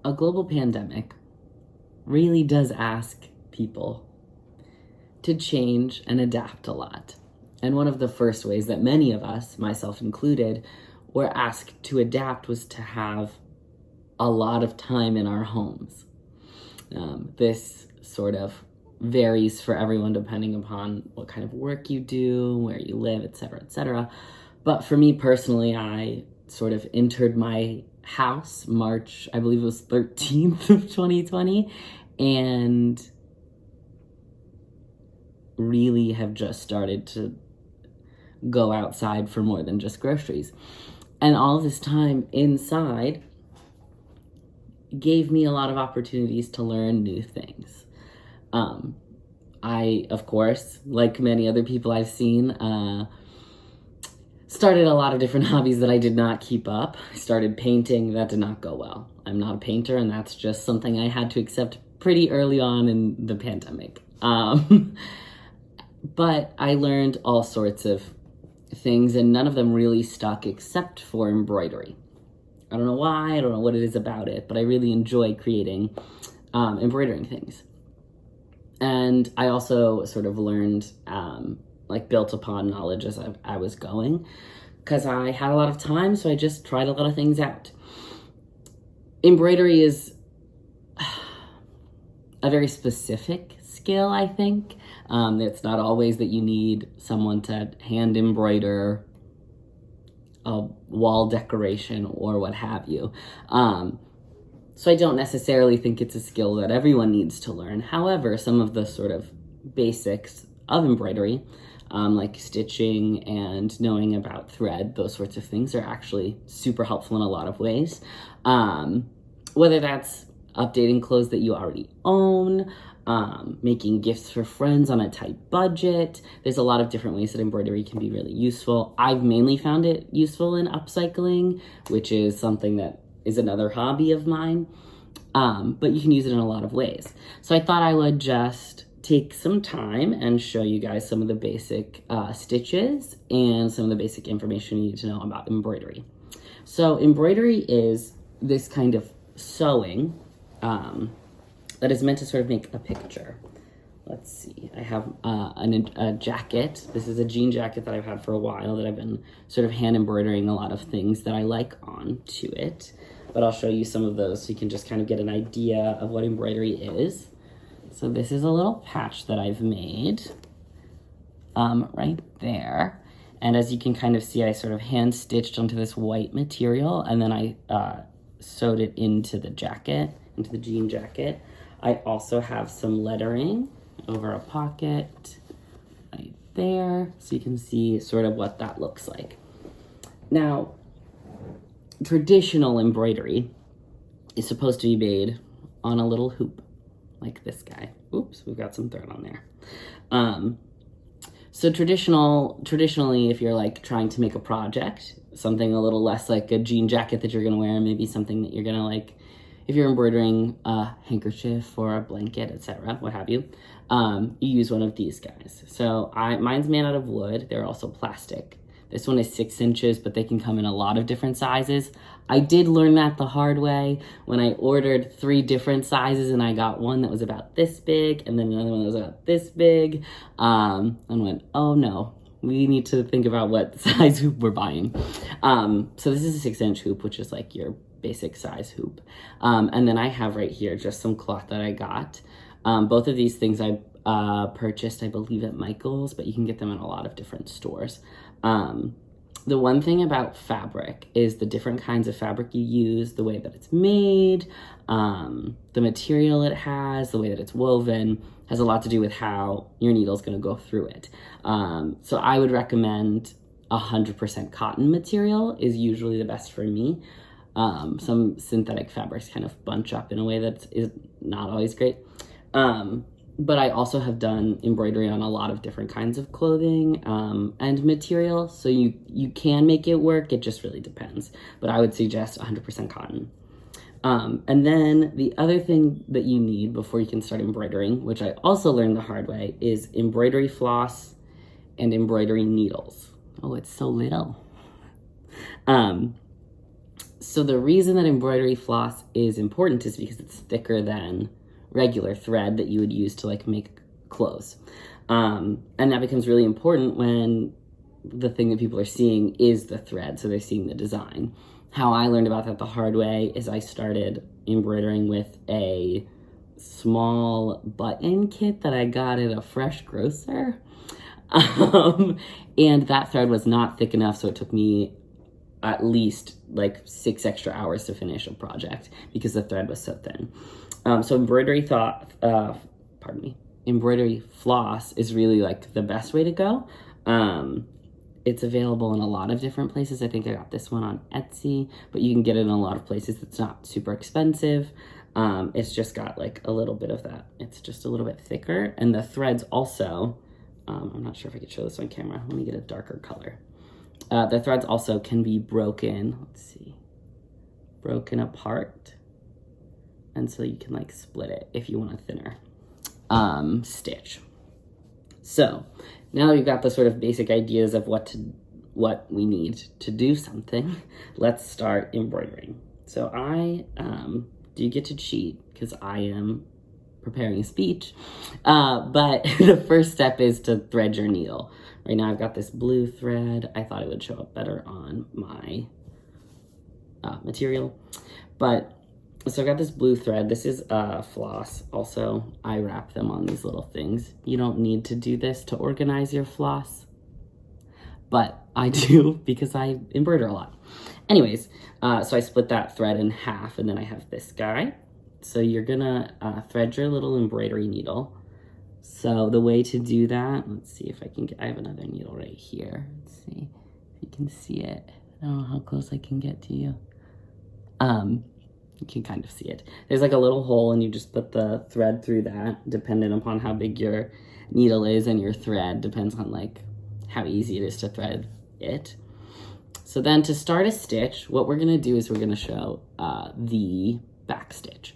a global pandemic really does ask people to change and adapt a lot. And one of the first ways that many of us, myself included, were asked to adapt was to have a lot of time in our homes. This sort of varies for everyone depending upon what kind of work you do, where you live, etc., etc. But for me personally, I sort of entered my house March, I believe it was 13th of 2020, and really have just started to go outside for more than just groceries. And all this time inside gave me a lot of opportunities to learn new things. I, of course, like many other people I've seen, started a lot of different hobbies that I did not keep up. I started painting. That did not go well. I'm not a painter, and that's just something I had to accept pretty early on in the pandemic. But I learned all sorts of things, and none of them really stuck except for embroidery. I don't know why, I don't know what it is about it, but I really enjoy creating, embroidering things. And I also sort of learned, built upon knowledge as I was going, because I had a lot of time, so I just tried a lot of things out. Embroidery is a very specific skill, I think. It's not always that you need someone to hand embroider a wall decoration or what have you. So I don't necessarily think it's a skill that everyone needs to learn. However, some of the sort of basics of embroidery, like stitching and knowing about thread, those sorts of things are actually super helpful in a lot of ways. Whether that's updating clothes that you already own, making gifts for friends on a tight budget. There's a lot of different ways that embroidery can be really useful. I've mainly found it useful in upcycling, which is something that is another hobby of mine. But you can use it in a lot of ways. So I thought I would just take some time and show you guys some of the basic stitches and some of the basic information you need to know about embroidery. So embroidery is this kind of sewing that is meant to sort of make a picture. Let's see, I have a jacket. This is a jean jacket that I've had for a while that I've been sort of hand embroidering a lot of things that I like onto it. But I'll show you some of those so you can just kind of get an idea of what embroidery is. So this is a little patch that I've made right there. And as you can kind of see, I sort of hand stitched onto this white material, and then I sewed it into the jacket, into the jean jacket. I also have some lettering over a pocket right there, so you can see sort of what that looks like. Now, traditional embroidery is supposed to be made on a little hoop, like this guy. Oops, we've got some thread on there. So traditionally, if you're like trying to make a project, something a little less like a jean jacket that you're gonna wear, maybe something that you're gonna like, if you're embroidering a handkerchief or a blanket, etc., what have you, you use one of these guys. So mine's made out of wood. They're also plastic. This one is 6 inches, but they can come in a lot of different sizes. I did learn that the hard way when I ordered 3 different sizes, and I got one that was about this big, and then another one that was about this big, and went, oh no, we need to think about what size hoop we're buying. So this is a 6-inch hoop, which is like your basic size hoop. And then I have right here just some cloth that I got. Both of these things I purchased, I believe, at Michael's, but you can get them in a lot of different stores. The one thing about fabric is the different kinds of fabric you use, the way that it's made, the material it has, the way that it's woven, has a lot to do with how your needle is going to go through it. So I would recommend 100% cotton material is usually the best for me. Some synthetic fabrics kind of bunch up in a way that is not always great. But I also have done embroidery on a lot of different kinds of clothing and material, so you can make it work, it just really depends. But I would suggest 100% cotton. And then the other thing that you need before you can start embroidering, which I also learned the hard way, is embroidery floss and embroidery needles. Oh, it's so little. So the reason that embroidery floss is important is because it's thicker than regular thread that you would use to like make clothes. And that becomes really important when the thing that people are seeing is the thread, so they're seeing the design. How I learned about that the hard way is I started embroidering with a small button kit that I got at a fresh grocer. And that thread was not thick enough, so it took me at least like 6 extra hours to finish a project because the thread was so thin. So embroidery floss is really like the best way to go. It's available in a lot of different places. I think I got this one on Etsy, but you can get it in a lot of places. It's not super expensive. It's just got like a little bit of that. It's just a little bit thicker. And the threads also, I'm not sure if I could show this on camera. Let me get a darker color. The threads also can be broken, broken apart. And so you can like split it if you want a thinner stitch. So now that we've got the sort of basic ideas of what we need to do something, let's start embroidering. So I do get to cheat because I am preparing a speech, but the first step is to thread your needle. Right now I've got this blue thread. I thought it would show up better on my material, but so I've got this blue thread. This is floss. Also, I wrap them on these little things. You don't need to do this to organize your floss, but I do because I embroider a lot. Anyways, so I split that thread in half, and then I have this guy. So you're gonna thread your little embroidery needle. So the way to do that, let's see if I can get, I have another needle right here. Let's see if you can see it. I don't know how close I can get to you. You can kind of see it. There's like a little hole and you just put the thread through that, depending upon how big your needle is, and your thread depends on like how easy it is to thread it. So then to start a stitch, what we're gonna do is we're gonna show the back stitch.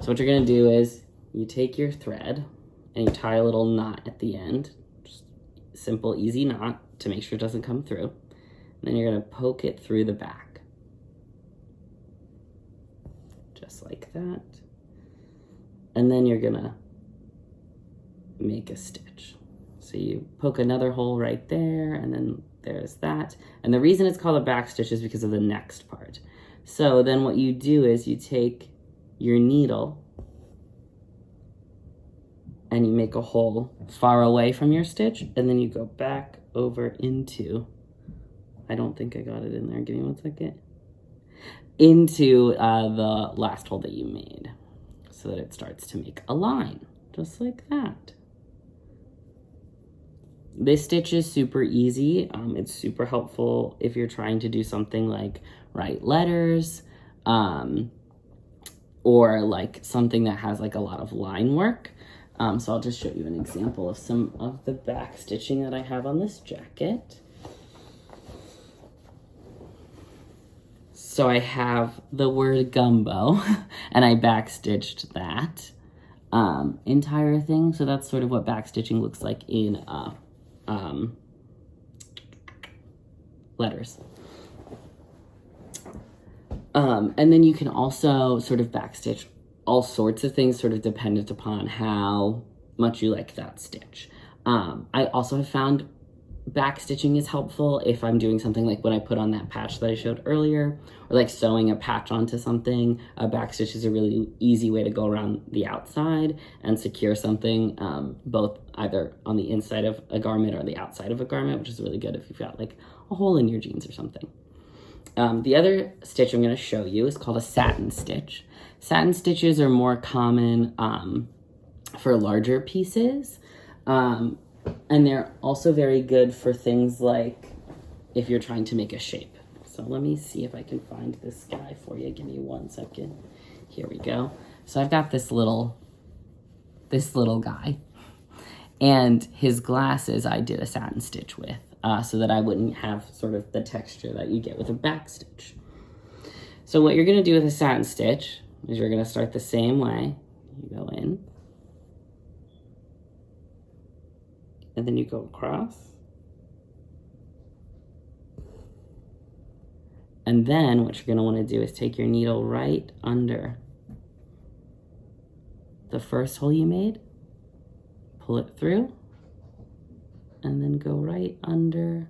So what you're gonna do is you take your thread and you tie a little knot at the end, just simple, easy knot to make sure it doesn't come through. And then you're gonna poke it through the back. Just like that. And then you're gonna make a stitch. So you poke another hole right there, and then there's that. And the reason it's called a back stitch is because of the next part. So then what you do is you take your needle and you make a hole far away from your stitch, and then you go back over into, I don't think I got it in there, give me 1 second, into the last hole that you made, so that it starts to make a line, just like that. This stitch is super easy. It's super helpful if you're trying to do something like write letters, or like something that has like a lot of line work. So I'll just show you an example of some of the back stitching that I have on this jacket. So I have the word gumbo, and I backstitched that entire thing. So that's sort of what backstitching looks like in letters. And then you can also sort of backstitch all sorts of things, sort of dependent upon how much you like that stitch. I also have found backstitching is helpful if I'm doing something like when I put on that patch that I showed earlier, or like sewing a patch onto something. A backstitch is a really easy way to go around the outside and secure something, both either on the inside of a garment or the outside of a garment, which is really good if you've got like a hole in your jeans or something. The other stitch I'm going to show you is called a satin stitch. Satin stitches are more common for larger pieces, and they're also very good for things like if you're trying to make a shape. So let me see if I can find this guy for you. Give me 1 second. Here we go. So I've got this little guy, and his glasses I did a satin stitch with, so that I wouldn't have sort of the texture that you get with a back stitch. So what you're gonna do with a satin stitch is you're gonna start the same way. You go in, and then you go across, And then what you're going to want to do is take your needle right under the first hole you made, pull it through, and then go right under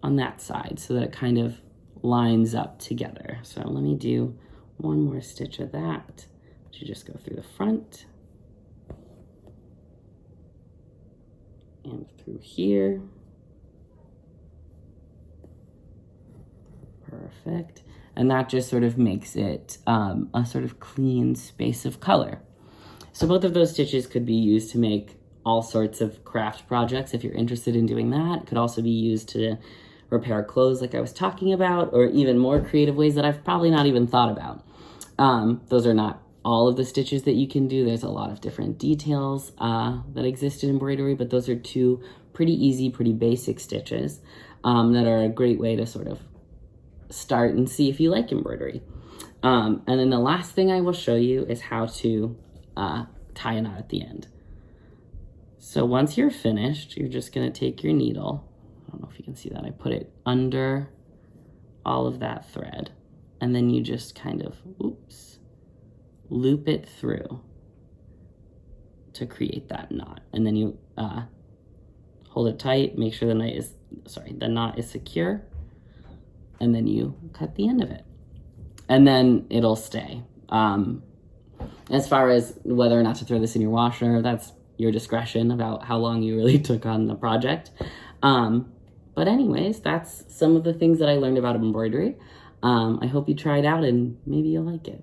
on that side so that it kind of lines up together. So let me do one more stitch of that. You just go through the front and through here. Perfect. And that just sort of makes it a sort of clean space of color. So both of those stitches could be used to make all sorts of craft projects if you're interested in doing that. It could also be used to repair clothes like I was talking about, or even more creative ways that I've probably not even thought about. Those are not all of the stitches that you can do. There's a lot of different details that exist in embroidery, but those are two pretty easy, pretty basic stitches that are a great way to sort of start and see if you like embroidery. And then the last thing I will show you is how to tie a knot at the end. So once you're finished, you're just gonna take your needle. I don't know if you can see that. I put it under all of that thread, and then you just kind of, loop it through to create that knot. And then you hold it tight, make sure the knot is secure, and then you cut the end of it. And then it'll stay. As far as whether or not to throw this in your washer, that's your discretion about how long you really took on the project. But anyways, that's some of the things that I learned about embroidery. I hope you try it out and maybe you'll like it.